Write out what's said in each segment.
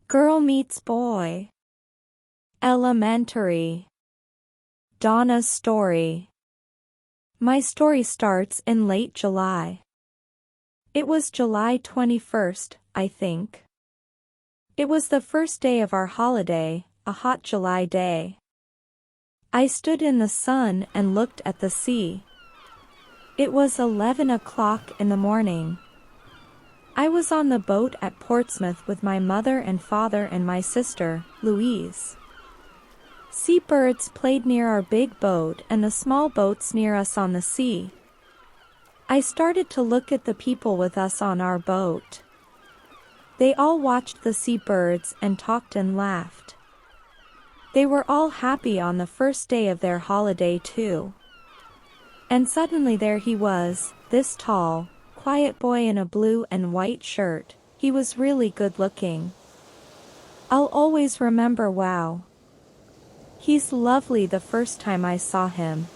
Girl meets boy. Elementary. Donna's story. My story starts in late July. It was July 21st, I think. It was the first day of our holiday, a hot July day. I stood in the sun and looked at the sea. It was 11 o'clock in the morning. I was on the boat at Portsmouth with my mother and father and my sister, Louise. Seabirds played near our big boat and the small boats near us on the sea. I started to look at the people with us on our boat. They all watched the seabirds and talked and laughed. They were all happy on the first day of their holiday too. And suddenly there he was, this tall, quiet boy in a blue and white shirt. He was really good looking. I'll always remember. Wow. He's lovely. The first time I saw him.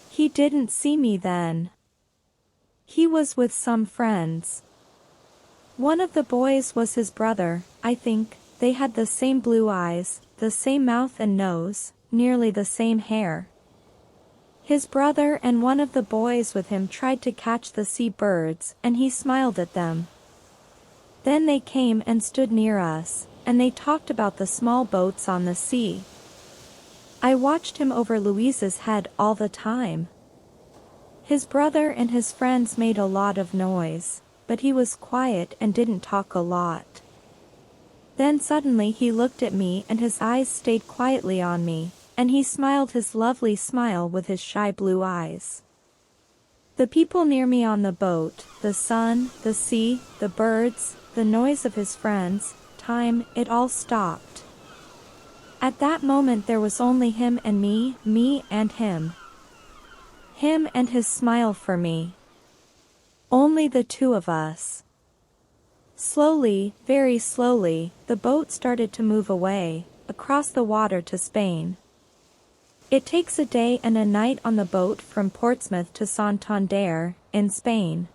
He didn't see me then. He was with some friends. One of the boys was his brother, I think. They had the same blue eyes, the same mouth and nose, nearly the same hair. His brother and one of the boys with him tried to catch the sea birds, and he smiled at them. Then they came and stood near us, and they talked about the small boats on the sea. I watched him over Louise's head all the time. His brother and his friends made a lot of noise, but he was quiet and didn't talk a lot. Then suddenly he looked at me and his eyes stayed quietly on me. And he smiled his lovely smile with his shy blue eyes. The people near me on the boat, the sun, the sea, the birds, the noise of his friends, time, it all stopped. At that moment there was only him and me and him. Him and his smile for me. Only the two of us. Slowly, very slowly, the boat started to move away, across the water to Spain. It takes a day and a night on the boat from Portsmouth to Santander, in Spain.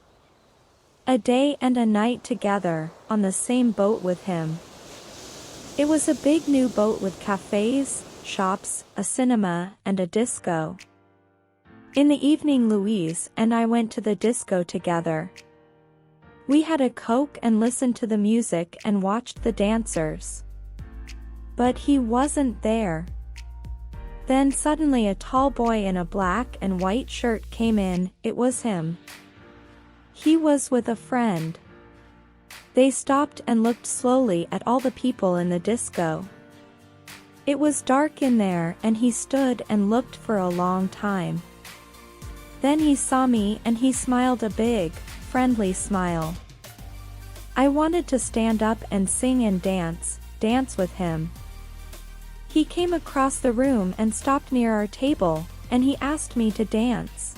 A day and a night together, on the same boat with him. It was a big new boat with cafes, shops, a cinema, and a disco. In the evening Louise and I went to the disco together. We had a Coke and listened to the music and watched the dancers. But he wasn't there. Then suddenly a tall boy in a black and white shirt came in. It was him. He was with a friend. They stopped and looked slowly at all the people in the disco. It was dark in there and he stood and looked for a long time. Then he saw me and he smiled a big, friendly smile. I wanted to stand up and sing and dance with him. He came across the room and stopped near our table, and he asked me to dance.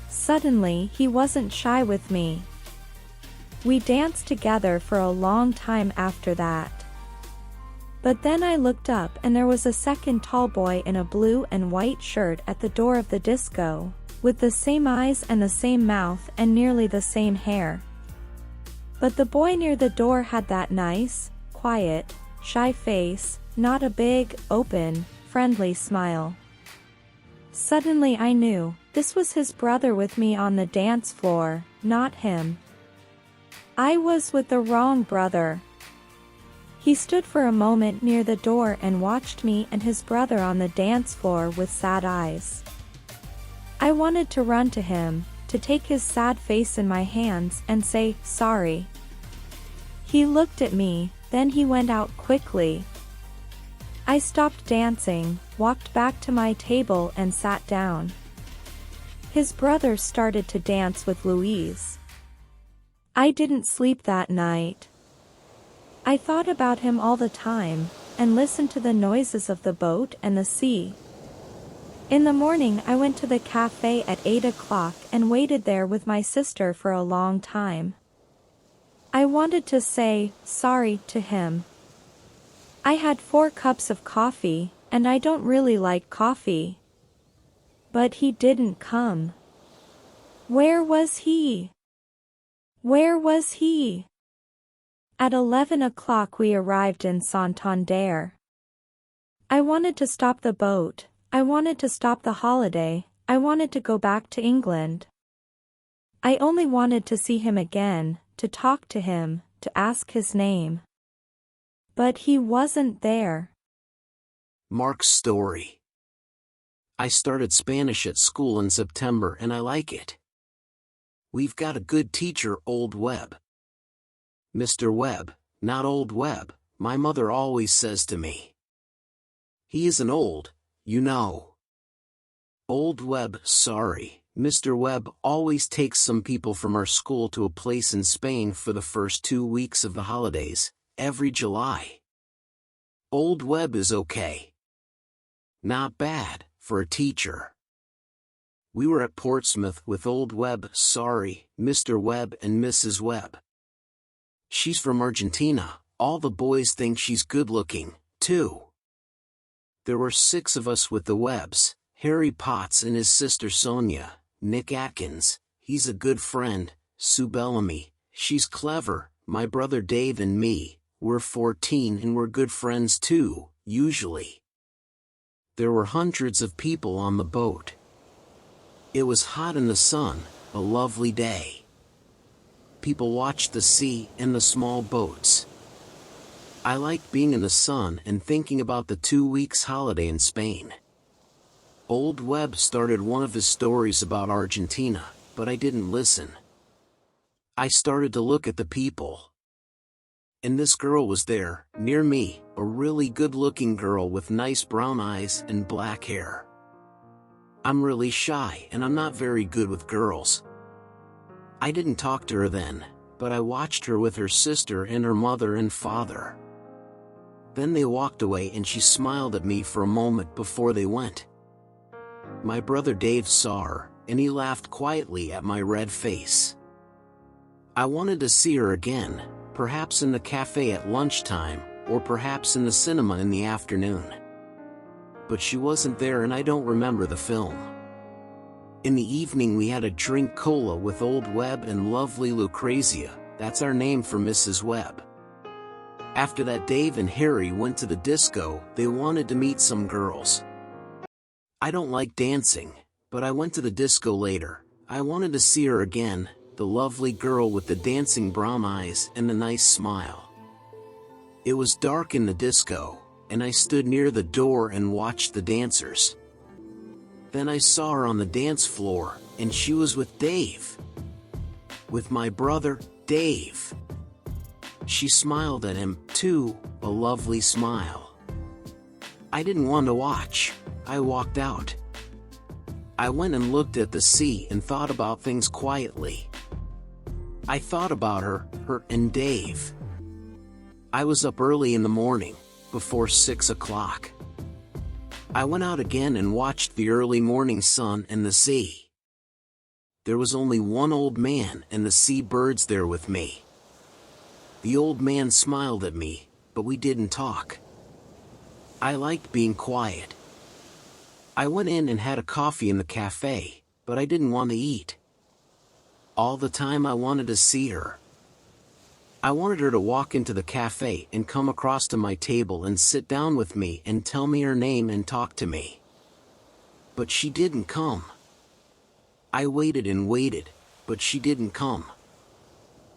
Suddenly he wasn't shy with me. We danced together for a long time after that. But then I looked up and there was a second tall boy in a blue and white shirt at the door of the disco, with the same eyes and the same mouth and nearly the same hair. But the boy near the door had that nice, quiet, shy face, not a big, open, friendly smile. Suddenly I knew, this was his brother with me on the dance floor, not him. I was with the wrong brother. He stood for a moment near the door and watched me and his brother on the dance floor with sad eyes. I wanted to run to him, to take his sad face in my hands and say, sorry. He looked at me, then he went out quickly. I stopped dancing, walked back to my table and sat down. His brother started to dance with Louise. I didn't sleep that night. I thought about him all the time, and listened to the noises of the boat and the sea. In the morning I went to the cafe at 8 o'clock and waited there with my sister for a long time. I wanted to say sorry to him. I had 4 cups of coffee, and I don't really like coffee. But he didn't come. Where was he? Where was he? At 11 o'clock we arrived in Santander. I wanted to stop the boat, I wanted to stop the holiday, I wanted to go back to England. I only wanted to see him again, to talk to him, to ask his name. But he wasn't there. Mark's story. I started Spanish at school in September and I like it. We've got a good teacher, Old Webb. Mr. Webb, not Old Webb, my mother always says to me. He isn't old, you know. Old Webb, sorry, Mr. Webb always takes some people from our school to a place in Spain for the first 2 weeks of the holidays, every July. Old Webb is okay. Not bad, for a teacher. We were at Portsmouth with Old Webb, sorry, Mr. Webb and Mrs. Webb. She's from Argentina, all the boys think she's good-looking, too. There were 6 of us with the Webbs, Harry Potts and his sister Sonia, Nick Atkins, he's a good friend, Sue Bellamy, she's clever, my brother Dave and me, we're 14 and we're good friends too, usually. There were hundreds of people on the boat. It was hot in the sun, a lovely day. People watched the sea and the small boats. I liked being in the sun and thinking about the 2 weeks holiday in Spain. Old Webb started one of his stories about Argentina, but I didn't listen. I started to look at the people. And this girl was there, near me, a really good-looking girl with nice brown eyes and black hair. I'm really shy and I'm not very good with girls. I didn't talk to her then, but I watched her with her sister and her mother and father. Then they walked away and she smiled at me for a moment before they went. My brother Dave saw her, and he laughed quietly at my red face. I wanted to see her again, perhaps in the cafe at lunchtime, or perhaps in the cinema in the afternoon. But she wasn't there and I don't remember the film. In the evening we had a drink cola with Old Webb and lovely Lucrezia, that's our name for Mrs. Webb. After that Dave and Harry went to the disco, they wanted to meet some girls. I don't like dancing, but I went to the disco later. I wanted to see her again, the lovely girl with the dancing brown eyes and the nice smile. It was dark in the disco, and I stood near the door and watched the dancers. Then I saw her on the dance floor, and she was with Dave. With my brother, Dave. She smiled at him, too, a lovely smile. I didn't want to watch. I walked out. I went and looked at the sea and thought about things quietly. I thought about her and Dave. I was up early in the morning, before 6 o'clock. I went out again and watched the early morning sun and the sea. There was only one old man and the sea birds there with me. The old man smiled at me, but we didn't talk. I liked being quiet. I went in and had a coffee in the cafe, but I didn't want to eat. All the time I wanted to see her. I wanted her to walk into the cafe and come across to my table and sit down with me and tell me her name and talk to me. But she didn't come. I waited and waited, but she didn't come.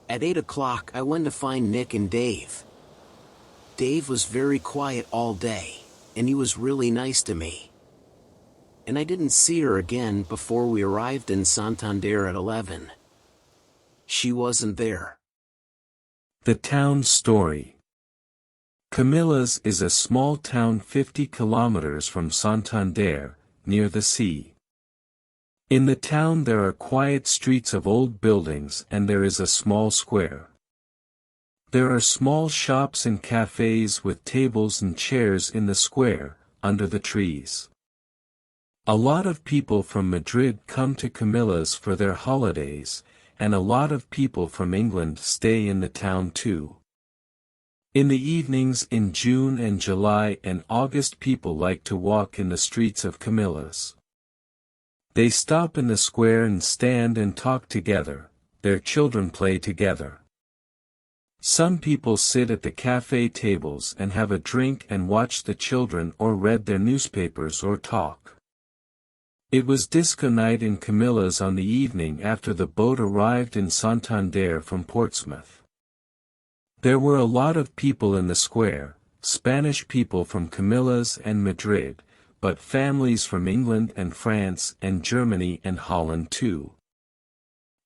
At 8 o'clock I went to find Nick and Dave. Dave was very quiet all day, and he was really nice to me. And I didn't see her again before we arrived in Santander at 11. She wasn't there. The Town Story. Camillas is a small town 50 kilometers from Santander, near the sea. In the town there are quiet streets of old buildings and there is a small square. There are small shops and cafes with tables and chairs in the square, under the trees. A lot of people from Madrid come to Camillas for their holidays, and a lot of people from England stay in the town too. In the evenings in June and July and August people like to walk in the streets of Camillas. They stop in the square and stand and talk together, their children play together. Some people sit at the cafe tables and have a drink and watch the children or read their newspapers or talk. It was disco night in Camilla's on the evening after the boat arrived in Santander from Portsmouth. There were a lot of people in the square, Spanish people from Camilla's and Madrid, but families from England and France and Germany and Holland too.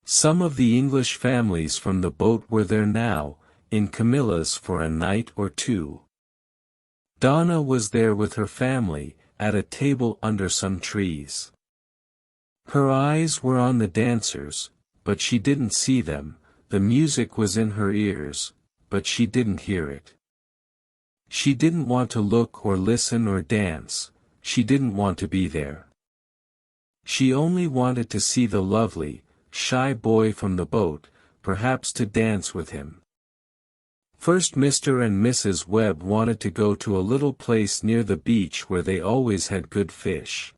Some of the English families from the boat were there now, in Camilla's for a night or two. Donna was there with her family, at a table under some trees. Her eyes were on the dancers, but she didn't see them, the music was in her ears, but she didn't hear it. She didn't want to look or listen or dance, she didn't want to be there. She only wanted to see the lovely, shy boy from the boat, perhaps to dance with him. First Mr. and Mrs. Webb wanted to go to a little place near the beach where they always had good fish.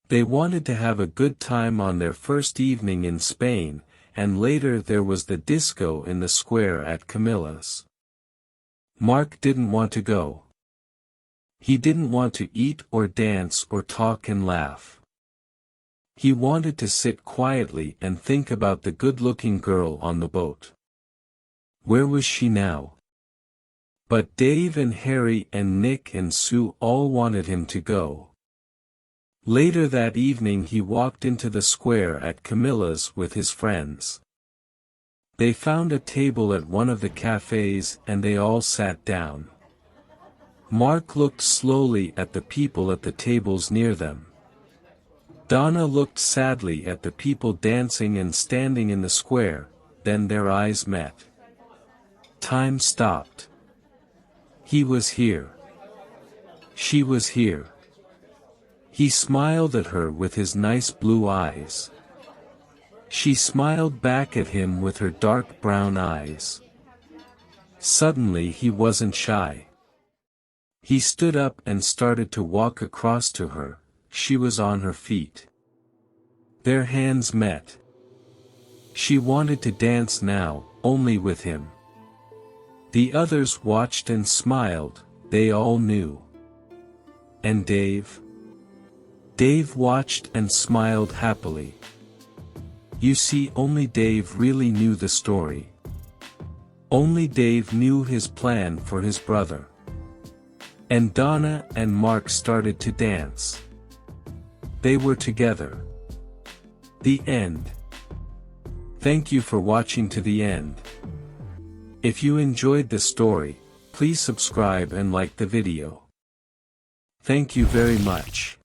They wanted to have a good time on their first evening in Spain, and later there was the disco in the square at Camilla's. Mark didn't want to go. He didn't want to eat or dance or talk and laugh. He wanted to sit quietly and think about the good-looking girl on the boat. Where was she now? But Dave and Harry and Nick and Sue all wanted him to go. Later that evening he walked into the square at Camilla's with his friends. They found a table at one of the cafes and they all sat down. Mark looked slowly at the people at the tables near them. Donna looked sadly at the people dancing and standing in the square, then their eyes met. Time stopped. He was here. She was here. He smiled at her with his nice blue eyes. She smiled back at him with her dark brown eyes. Suddenly he wasn't shy. He stood up and started to walk across to her, she was on her feet. Their hands met. She wanted to dance now, only with him. The others watched and smiled, they all knew. And Dave? Dave watched and smiled happily. You see, only Dave really knew the story. Only Dave knew his plan for his brother. And Donna and Mark started to dance. They were together. The end. Thank you for watching to the end. If you enjoyed the story, please subscribe and like the video. Thank you very much.